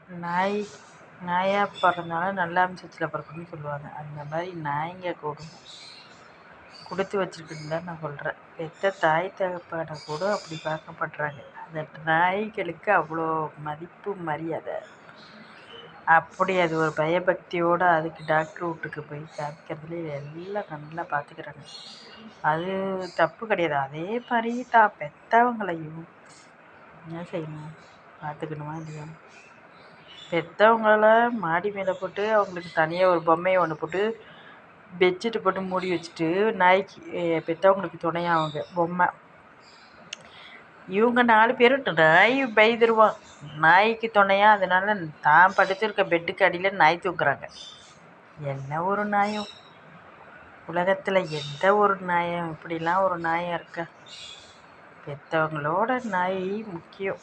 நாய் நாயாக பிறந்தாலும் நல்ல அம்சத்தில் பிறக்கணும்னு சொல்லுவாங்க. அந்த மாதிரி நாய்ங்க கொடுத்து வச்சுருக்குன்னு தான் நான் சொல்கிறேன். பெற்ற தாய் தகப்பனை கூட அப்படி பார்க்கப்படுறாங்க. அந்த நாய்களுக்கு அவ்வளோ மதிப்பு மரியாதை. அப்படி அது ஒரு பயபக்தியோடு அதுக்கு டாக்டர் வீட்டுக்கு போய் காமிக்கிறதுல எல்லாம் நல்லா பார்த்துக்கிறாங்க. அது தப்பு கிடையாது. அதே மாதிரி தான் பெற்றவங்களையும் என்ன செய்யணும், பார்த்துக்கணுமா இல்லையா? பெற்றவங்கள மாடி மேலே போட்டு அவங்களுக்கு தனியாக ஒரு பொம்மையை ஒன்று போட்டு பெட்ஷீட்டு போட்டு மூடி வச்சுட்டு நாய்க்கு பெற்றவங்களுக்கு துணையாக அவங்க பொம்மை, இவங்க 4 பேரும் நாய் பயந்துருவான் நாய்க்கு துணையாக. அதனால தான் படுத்திருக்க பெட்டுக்கு அடியில் நாய் தூக்குறாங்க. என்ன ஒரு நாயம் உலகத்தில், எந்த ஒரு நாயம் இப்படிலாம் ஒரு நாயம் இருக்கா? பெற்றவங்களோட நாய் முக்கியம்.